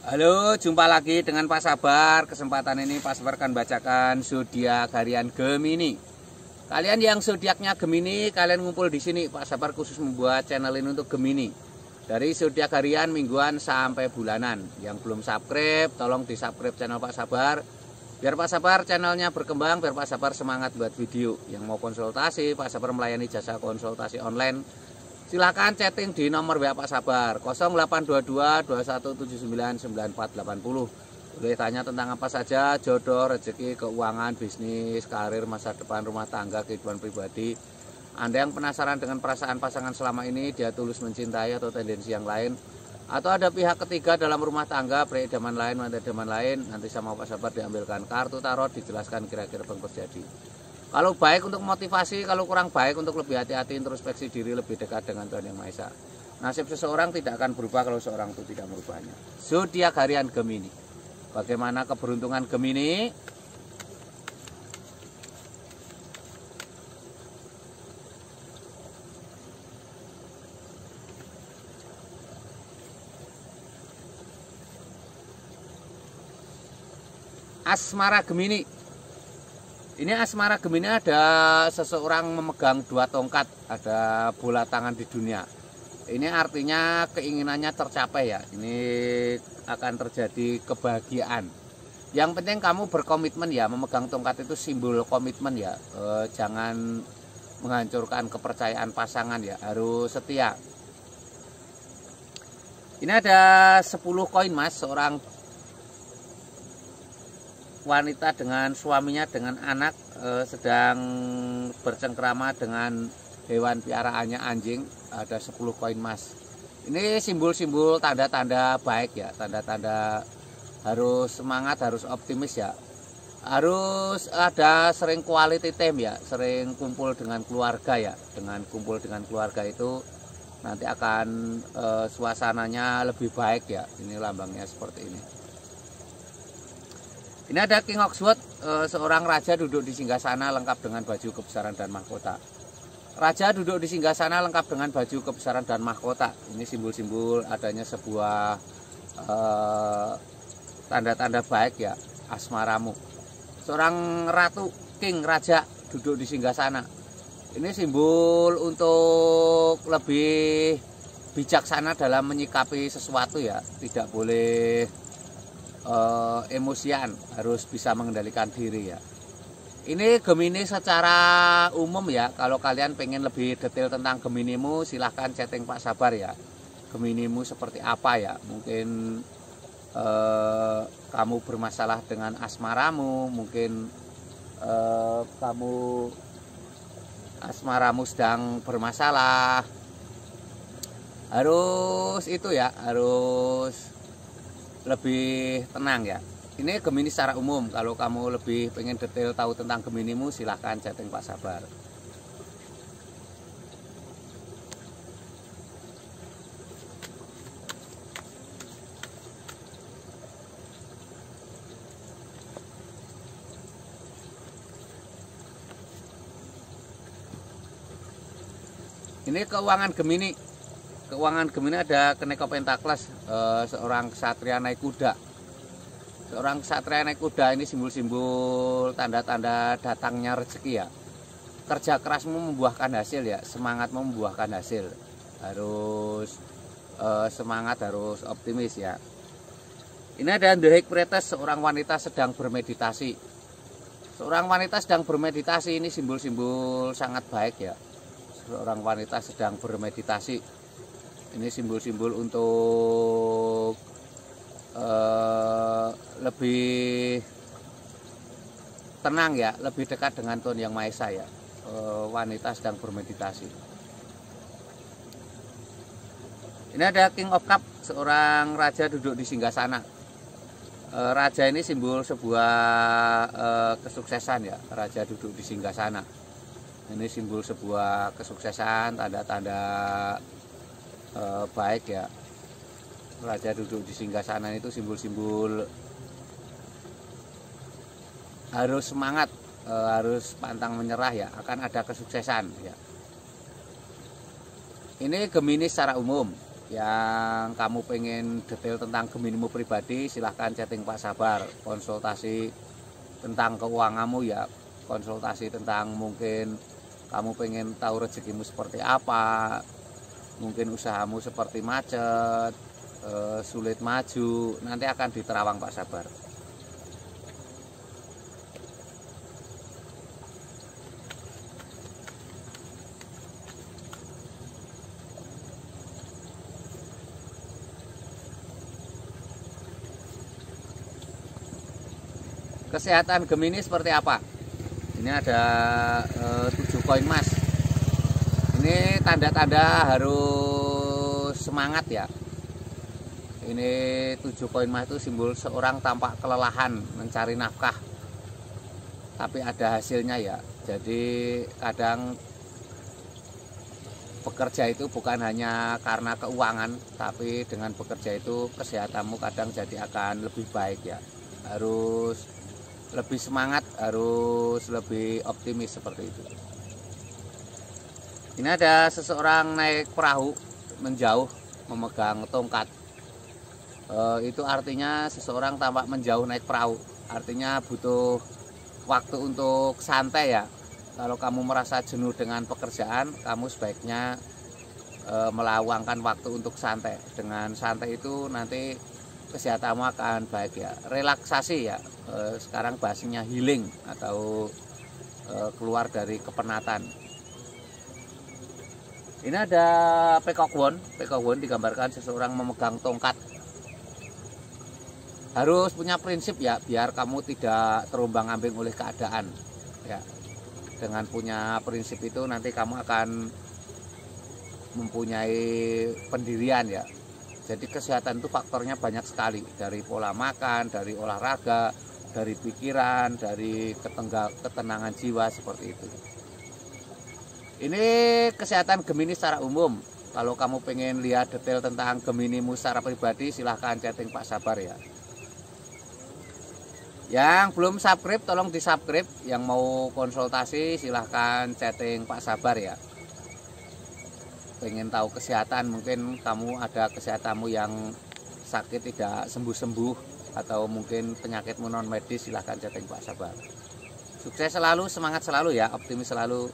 Halo, jumpa lagi dengan Pak Sabar. Kesempatan ini Pak Sabar akan bacakan zodiak harian Gemini. Kalian yang zodiaknya Gemini, kalian ngumpul di sini. Pak Sabar khusus membuat channel ini untuk Gemini. Dari zodiak harian, mingguan sampai bulanan. Yang belum subscribe, tolong di-subscribe channel Pak Sabar. Biar Pak Sabar channelnya berkembang, biar Pak Sabar semangat buat video. Yang mau konsultasi, Pak Sabar melayani jasa konsultasi online. Silakan chatting di nomor WA Pak Sabar 0822 2179 9480. Boleh tanya tentang apa saja, jodoh, rezeki, keuangan, bisnis, karir, masa depan, rumah tangga, kehidupan pribadi. Anda yang penasaran dengan perasaan pasangan selama ini, dia tulus mencintai atau tendensi yang lain, atau ada pihak ketiga dalam rumah tangga, pria idaman lain, wanita idaman lain, nanti sama Pak Sabar diambilkan kartu tarot, dijelaskan kira-kira apa yang terjadi. Kalau baik untuk motivasi, kalau kurang baik untuk lebih hati-hati, introspeksi diri, lebih dekat dengan Tuhan Yang Maha Esa. Nasib seseorang tidak akan berubah kalau seorang itu tidak merubahnya. Zodiak harian Gemini. Bagaimana keberuntungan Gemini? Asmara Gemini. Ini asmara Gemini ada seseorang memegang dua tongkat, ada bola tangan di dunia. Ini artinya keinginannya tercapai ya. Ini akan terjadi kebahagiaan. Yang penting kamu berkomitmen ya, memegang tongkat itu simbol komitmen ya. Jangan menghancurkan kepercayaan pasangan ya, harus setia. Ini ada 10 koin Mas, seorang wanita dengan suaminya dengan anak sedang bercengkrama dengan hewan piaraannya anjing, ada 10 koin emas. Ini simbol-simbol tanda-tanda baik ya, tanda-tanda harus semangat, harus optimis ya. Harus ada sering quality time ya, sering kumpul dengan keluarga ya. Dengan kumpul dengan keluarga itu nanti akan suasananya lebih baik ya. Ini lambangnya seperti ini. Ini ada King of Swords, seorang raja duduk di singgasana lengkap dengan baju kebesaran dan mahkota. Raja duduk di singgasana lengkap dengan baju kebesaran dan mahkota. Ini simbol-simbol adanya sebuah tanda-tanda baik ya, asmaramu. Seorang ratu, king, raja duduk di singgasana. Ini simbol untuk lebih bijaksana dalam menyikapi sesuatu ya, tidak boleh emosian, harus bisa mengendalikan diri ya. Ini Gemini secara umum ya. Kalau kalian pengen lebih detail tentang Geminimu, silahkan chatting Pak Sabar ya. Geminimu seperti apa ya? Mungkin kamu bermasalah dengan asmaramu, mungkin kamu asmaramu sedang bermasalah. Harus itu ya, harus lebih tenang ya. Ini Gemini secara umum. Kalau kamu lebih pengen detail tahu tentang Geminimu, silahkan chatting Pak Sabar. Ini keuangan Gemini. Keuangan Gemini ada Kenek Pentakles, seorang ksatria naik kuda. Seorang ksatria naik kuda ini simbol-simbol tanda-tanda datangnya rezeki ya. Kerja kerasmu membuahkan hasil ya, semangatmu membuahkan hasil. Harus semangat, harus optimis ya. Ini ada The High Priestess, seorang wanita sedang bermeditasi. Seorang wanita sedang bermeditasi, ini simbol-simbol sangat baik ya. Seorang wanita sedang bermeditasi. Ini simbol-simbol untuk lebih tenang ya, lebih dekat dengan Tuhan Yang Maha Esa ya. Wanita sedang bermeditasi. Ini ada King of Cup, seorang raja duduk di singgasana. Raja ini simbol sebuah kesuksesan ya. Raja duduk di singgasana. Ini simbol sebuah kesuksesan, tanda-tanda baik ya. Raja duduk di singgasana itu simbol-simbol harus semangat, harus pantang menyerah ya, akan ada kesuksesan ya. Ini Gemini secara umum. Yang kamu pengen detail tentang Geminimu pribadi, silahkan chatting Pak Sabar. Konsultasi tentang keuanganmu ya, konsultasi tentang mungkin kamu pengen tahu rezekimu seperti apa, mungkin usahamu seperti macet, sulit maju, nanti akan diterawang Pak Sabar. Kesehatan Gemini seperti apa? Ini ada 7 koin emas. Ini tanda-tanda harus semangat ya. Ini 7 koin emas itu simbol seorang tampak kelelahan mencari nafkah, tapi ada hasilnya ya. Jadi kadang bekerja itu bukan hanya karena keuangan, tapi dengan bekerja itu kesehatanmu kadang jadi akan lebih baik ya. Harus lebih semangat, harus lebih optimis seperti itu. Ini ada seseorang naik perahu menjauh memegang tongkat. Itu artinya seseorang tampak menjauh naik perahu, artinya butuh waktu untuk santai ya. Kalau kamu merasa jenuh dengan pekerjaan, kamu sebaiknya meluangkan waktu untuk santai. Dengan santai itu nanti kesehatanmu akan baik ya. Relaksasi ya, sekarang bahasanya healing atau keluar dari kepenatan. Ini ada Peacock Wand. Peacock Wand digambarkan seseorang memegang tongkat. Harus punya prinsip ya, biar kamu tidak terombang-ambing oleh keadaan ya. Dengan punya prinsip itu nanti kamu akan mempunyai pendirian ya. Jadi kesehatan itu faktornya banyak sekali, dari pola makan, dari olahraga, dari pikiran, dari ketenangan jiwa seperti itu. Ini kesehatan Gemini secara umum. Kalau kamu pengen lihat detail tentang Geminimu secara pribadi, silahkan chatting Pak Sabar ya. Yang belum subscribe tolong di subscribe. Yang mau konsultasi silahkan chatting Pak Sabar ya. Pengen tahu kesehatan, mungkin kamu ada kesehatanmu yang sakit tidak sembuh-sembuh, atau mungkin penyakitmu non medis, silahkan chatting Pak Sabar. Sukses selalu, semangat selalu ya, optimis selalu.